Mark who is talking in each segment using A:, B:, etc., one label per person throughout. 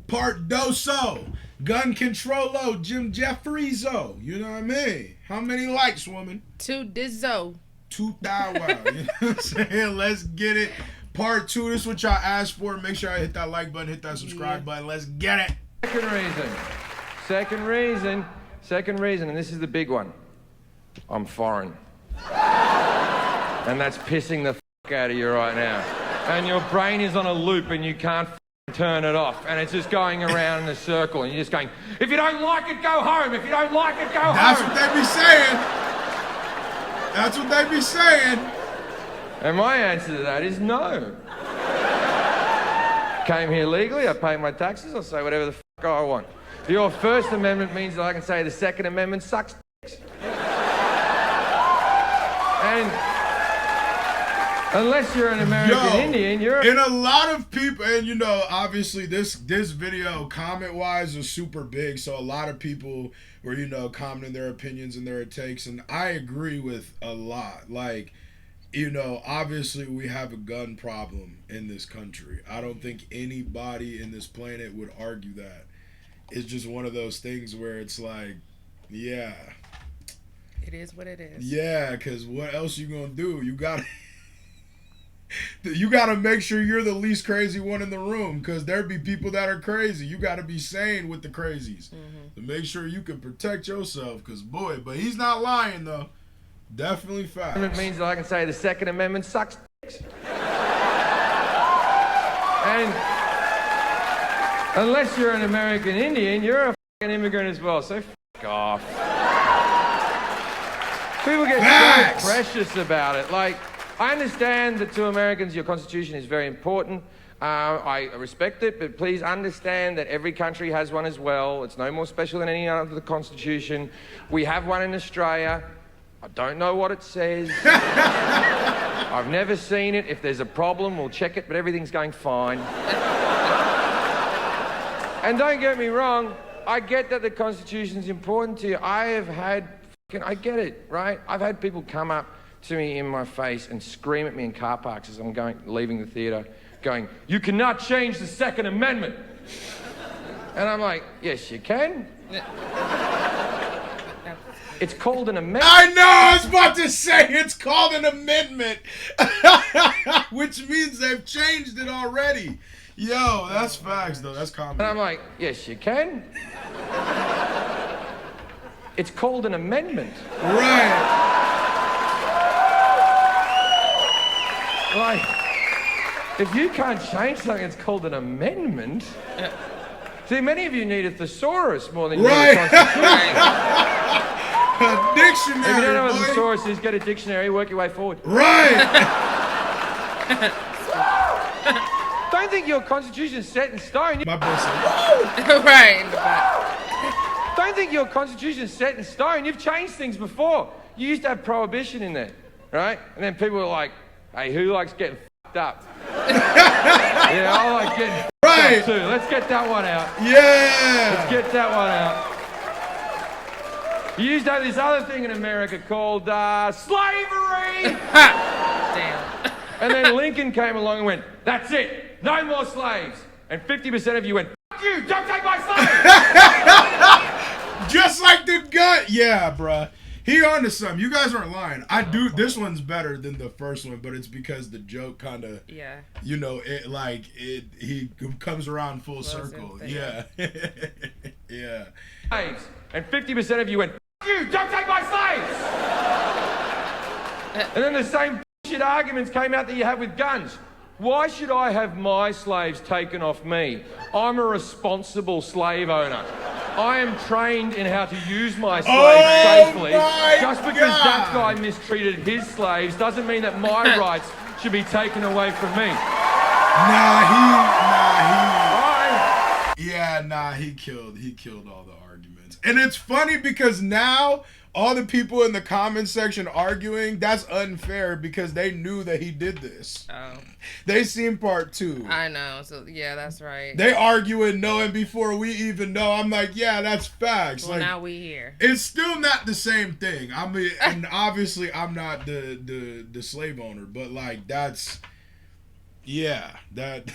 A: Part doso. Gun controlo. Jim Jefferies. You know what I mean? How many likes, woman?
B: 2 Dizzo.
A: 2,000. You know what I'm saying? Let's get it. Part 2. This is what y'all asked for. Make sure I hit that like button, hit that subscribe button. Let's get it.
C: Second reason, and this is the big one. I'm foreign. And that's pissing the fuck out of you right now. And your brain is on a loop and you can't turn it off. And it's just going around in a circle and you're just going, if you don't like it, go home. If you don't like it, go home.
A: That's what they be saying. That's what they be saying.
C: And my answer to that is no. Came here legally, I pay my taxes, I'll say whatever the fuck I want. Your First Amendment means that I can say the Second Amendment sucks dicks. And unless you're an American Indian, you're...
A: And a lot of people, and you know, obviously this video, comment-wise, was super big, so a lot of people were, you know, commenting their opinions and their takes, and I agree with a lot. Like, you know, obviously we have a gun problem in this country. I don't think anybody in this planet would argue that. It's just one of those things where it's like, yeah.
B: It is what it is.
A: Yeah, because what else you gonna do? You gotta make sure you're the least crazy one in the room, because there be people that are crazy. You gotta be sane with the crazies to make sure you can protect yourself, because boy, but he's not lying though. Definitely facts.
C: It means that I can say the Second Amendment sucks dicks. And unless you're an American Indian, you're a fucking immigrant as well, so fuck off. People get so precious about it. Like, I understand that to Americans your Constitution is very important. I respect it, but please understand that every country has one as well. It's no more special than any other Constitution. We have one in Australia. I don't know what it says. I've never seen it. If there's a problem, we'll check it, but everything's going fine. And don't get me wrong, I get that the Constitution's important to you. I get it, right? I've had people come up to me in my face and scream at me in car parks as I'm leaving the theatre, going, "You cannot change the Second Amendment." And I'm like, yes, you can. It's called an amendment.
A: I know, I was about to say it's called an amendment. Which means they've changed it already. Yo, that's facts though, that's common.
C: And I'm like, yes, you can. It's called an amendment.
A: Right.
C: Like, if you can't change something, it's called an amendment. See, many of you need a thesaurus more than you need a constitution.
A: A dictionary.
C: If you don't know what a thesaurus is, get a dictionary, work your way forward.
A: Right.
C: Don't think your constitution's set in stone.
A: My boy said,
B: Right in the back.
C: Don't think your constitution's set in stone. You've changed things before. You used to have prohibition in there, right? And then people were like, hey, who likes getting f***ed up? Yeah, I like getting f***ed up too. Let's get that one out.
A: yeah.
C: Let's get that one out. You used to have this other thing in America called slavery.
B: Damn.
C: And then Lincoln came along and went, that's it, no more slaves. And 50% of you went, fuck you, don't take my slaves.
A: Just like the gun. Yeah, bruh. He on to something. You guys aren't lying. I do. This one's better than the first one, but it's because the joke kind of, you know, he comes around full circle. Yeah. Yeah.
C: Slaves. And 50% of you went, fuck you, don't take my slaves. And then the same shit arguments came out that you have with guns. Why should I have my slaves taken off me? I'm a responsible slave owner. I am trained in how to use my slaves safely. Just because that guy mistreated his slaves doesn't mean that my rights should be taken away from me.
A: He killed all the arguments. And it's funny because now all the people in the comment section arguing, that's unfair because they knew that he did this.
B: Oh.
A: They seen part 2.
B: I know. So yeah, that's right.
A: They arguing knowing before we even know. I'm like, yeah, that's facts.
B: Well,
A: like,
B: now we here.
A: It's still not the same thing. I mean, and obviously I'm not the slave owner, but like that's, yeah, that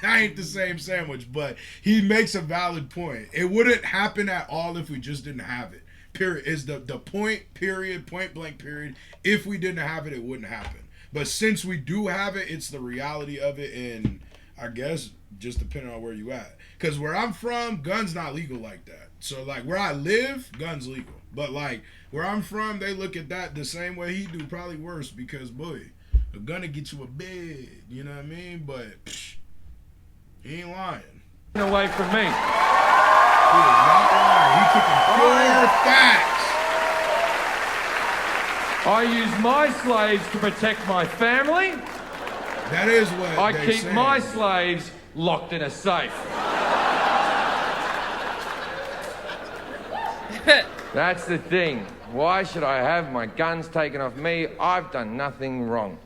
A: I ain't the same sandwich, but he makes a valid point. It wouldn't happen at all if we just didn't have it. Period. Is the point, period, point blank, period. If we didn't have it, it wouldn't happen. But since we do have it, it's the reality of it, and I guess just depending on where you at. Because where I'm from, guns not legal like that. So, like, where I live, guns legal. But, like, where I'm from, they look at that the same way he do, probably worse, because, boy, a gun to get you a bed, you know what I mean? But, he ain't lying.
C: Away from me.
A: He is not lying. He kicking pure facts.
C: I use my slaves to protect my family.
A: That is what
C: I
A: they
C: keep
A: saying.
C: my slaves locked in a safe. That's the thing. Why should I have my guns taken off me? I've done nothing wrong.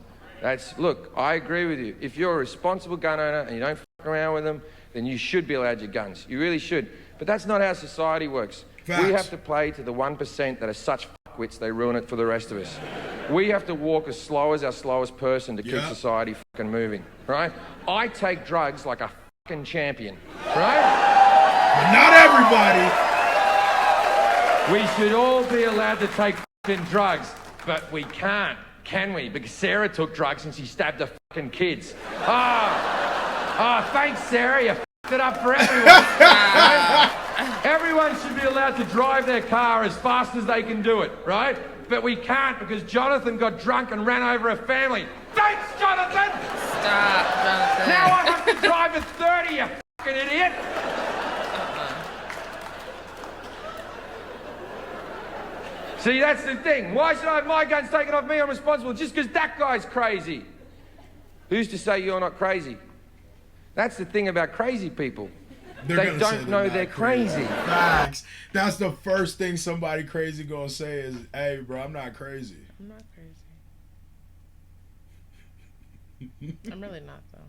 C: Look, I agree with you. If you're a responsible gun owner and you don't fuck around with them, then you should be allowed your guns. You really should. But that's not how society works.
A: Facts.
C: We have to play to the 1% that are such fuckwits they ruin it for the rest of us. We have to walk as slow as our slowest person to keep society fucking moving, right? I take drugs like a fucking champion, right?
A: But not everybody.
C: We should all be allowed to take fucking drugs, but we can't, can we? Because Sarah took drugs and she stabbed her fucking kids. Thanks, Sarah, you fucked it up for everyone. Everyone should be allowed to drive their car as fast as they can do it, right? But we can't because Jonathan got drunk and ran over a family. Thanks, Jonathan!
B: Stop, Jonathan.
C: Now I have to drive at 30, you fucking idiot! See, that's the thing. Why should I have my guns taken off me? I'm responsible just because that guy's crazy. Who's to say you're not crazy? That's the thing about crazy people. They don't know they're crazy.
A: Facts. That's the first thing somebody crazy gonna say is, hey, bro, I'm not crazy.
B: I'm not crazy. I'm really not, though.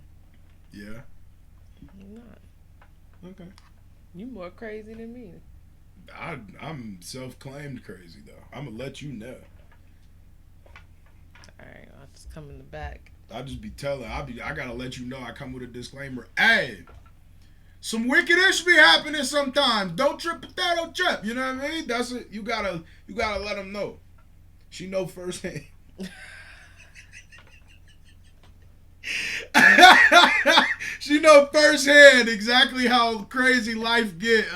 A: Yeah?
B: I'm not.
A: Okay.
B: You more crazy than me.
A: I'm self-claimed crazy, though. I'm gonna let you know.
B: Alright, I'll just come in the back.
A: I'll just be telling. I gotta let you know. I come with a disclaimer. Hey, some wicked ish be happening sometimes. Don't trip with that. Don't trip. You know what I mean? That's it. You gotta let them know. She know firsthand. She know firsthand exactly how crazy life get.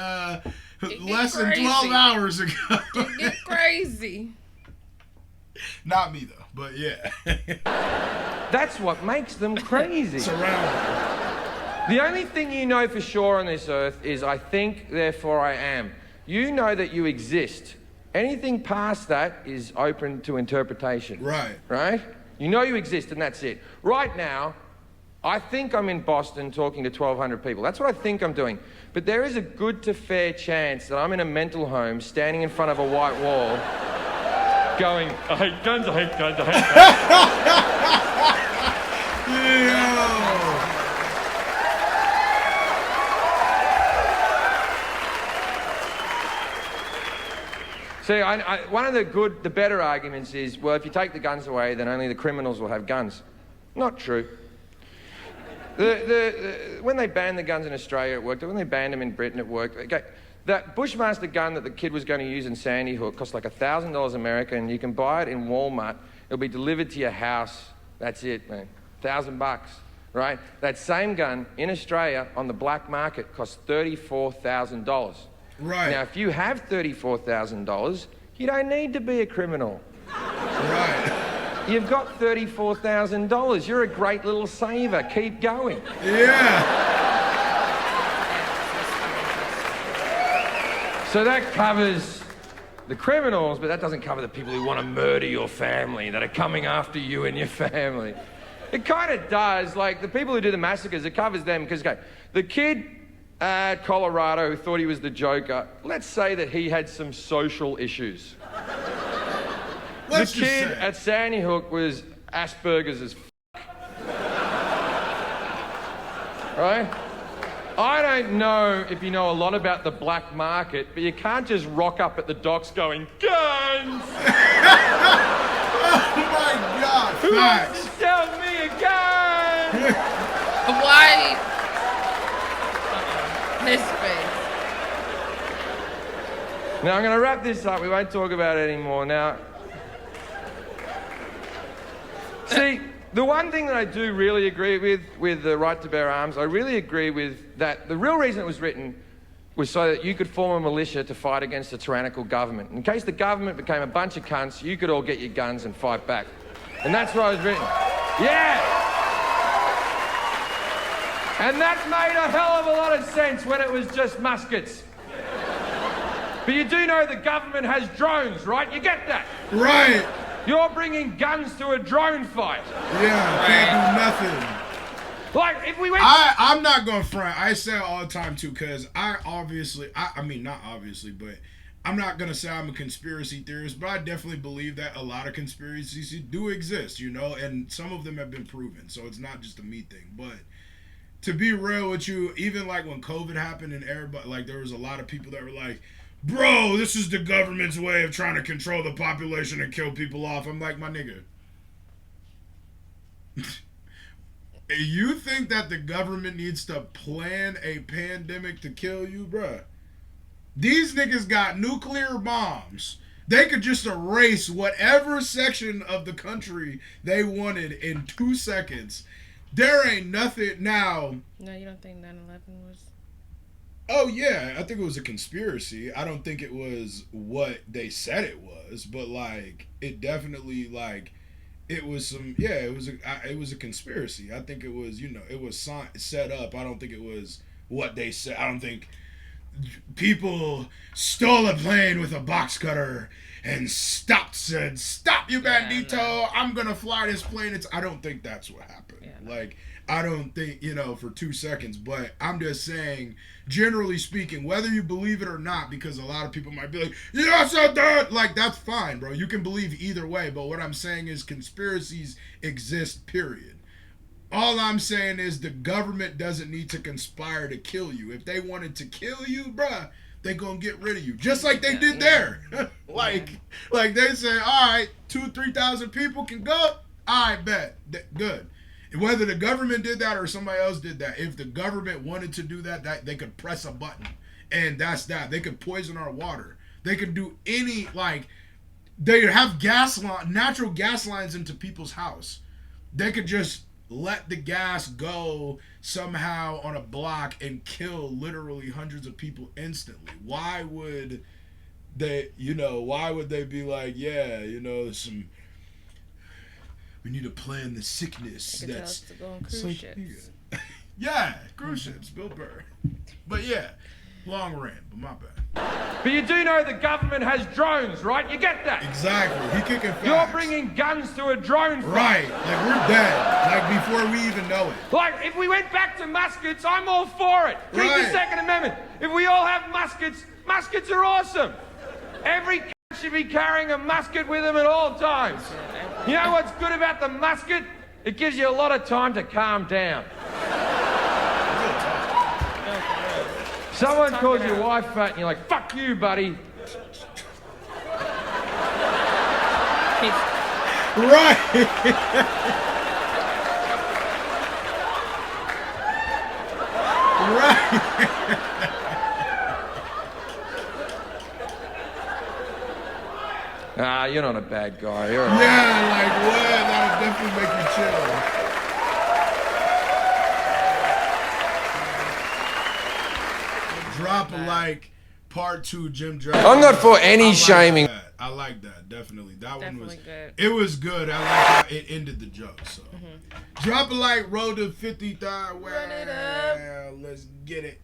A: Less than 12 hours ago.
B: It get crazy.
A: Not me though, but yeah.
C: That's what makes them crazy.
A: Surrounded.
C: The only thing you know for sure on this earth is I think, therefore I am. You know that you exist. Anything past that is open to interpretation.
A: Right.
C: Right? You know you exist and that's it. Right now, I think I'm in Boston talking to 1,200 people. That's what I think I'm doing. But there is a good to fair chance that I'm in a mental home standing in front of a white wall going, I hate guns, I hate guns, I hate guns. See, one of the better arguments is, well, if you take the guns away, then only the criminals will have guns. Not true. When they banned the guns in Australia, it worked. When they banned them in Britain, it worked. Okay. That Bushmaster gun that the kid was going to use in Sandy Hook cost like $1,000 American. You can buy it in Walmart. It'll be delivered to your house. That's it, man. $1,000, right? That same gun in Australia on the black market costs $34,000.
A: Right.
C: Now, if you have $34,000, you don't need to be a criminal.
A: Right.
C: You've got $34,000. You're a great little saver. Keep going.
A: Yeah.
C: So that covers the criminals, but that doesn't cover the people who want to murder your family, that are coming after you and your family. It kind of does. Like, the people who do the massacres, it covers them because, okay, the kid at Colorado who thought he was the Joker, let's say that he had some social issues. The kid at Sandy Hook was Asperger's as right? I don't know if you know a lot about the black market, but you can't just rock up at the docks going, guns!
A: Oh my God!
C: Who wants to sell me a gun?
B: Why? His face.
C: Now, I'm going to wrap this up. We won't talk about it anymore. Now, see, the one thing that I do really agree with the right to bear arms, I really agree with that. The real reason it was written was so that you could form a militia to fight against a tyrannical government. In case the government became a bunch of cunts, you could all get your guns and fight back. And that's why it was written. Yeah! And that made a hell of a lot of sense when it was just muskets. But you do know the government has drones, right? You get that?
A: Right.
C: You're bringing guns to a drone fight.
A: Yeah, can't do nothing.
C: Like, if we went...
A: I'm not going to front. I say it all the time, too, because I mean, not obviously, but I'm not going to say I'm a conspiracy theorist, but I definitely believe that a lot of conspiracies do exist, you know, and some of them have been proven, so it's not just a me thing. But to be real with you, even like when COVID happened and everybody, like there was a lot of people that were like, bro, this is the government's way of trying to control the population and kill people off. I'm like, my nigga. You think that the government needs to plan a pandemic to kill you, bruh? These niggas got nuclear bombs. They could just erase whatever section of the country they wanted in 2 seconds. There ain't nothing now.
B: No, you don't think 9/11 was?
A: Oh, yeah, I think it was a conspiracy. I don't think it was what they said it was, but, like, it definitely, like, it was some, yeah, it was a conspiracy. I think it was, you know, it was set up. I don't think it was what they said. I don't think people stole a plane with a box cutter and said, stop, you bandito, no. I'm going to fly this plane. I don't think that's what happened. Yeah, no. Like, I don't think, you know, for 2 seconds, but I'm just saying, generally speaking, whether you believe it or not, because a lot of people might be like, yeah, so that, like, that's fine, bro. You can believe either way, but what I'm saying is conspiracies exist, period. All I'm saying is the government doesn't need to conspire to kill you. If they wanted to kill you, bruh, they gonna get rid of you. Just like they did there. like they say, all right, 2,000-3,000 people can go. I bet. Good. Whether the government did that or somebody else did that, if the government wanted to do that, they could press a button. And that's that. They could poison our water. They could do any, like, they have natural gas lines into people's house. They could just let the gas go somehow on a block and kill literally hundreds of people instantly. Why would they be like, yeah, you know, we need to plan the sickness that's
B: to go on cruise ships.
A: Yeah, cruise ships, Bill Burr. But yeah, long rant, but my bad.
C: But you do know the government has drones, right? You get that?
A: Exactly. He kicking facts.
C: You're bringing guns to a drone fight.
A: Right. Like, we're dead. Like, before we even know it.
C: Like, if we went back to muskets, I'm all for it. Keep the Second Amendment. If we all have muskets, muskets are awesome. Every c*** should be carrying a musket with them at all times. You know what's good about the musket? It gives you a lot of time to calm down. Someone calls your wife fat and you're like, fuck you, buddy.
A: Right.
C: Ah, you're not a bad guy. You're
A: yeah, like what? That'll definitely make you chill. Drop a like, part 2, Jim Jones.
C: I'm not for any shaming.
A: I like that, definitely. That
B: definitely
A: one was
B: good.
A: It was good. I like how it ended the joke. So drop a like, roll to 50,000.
B: Run it up.
A: Let's get it.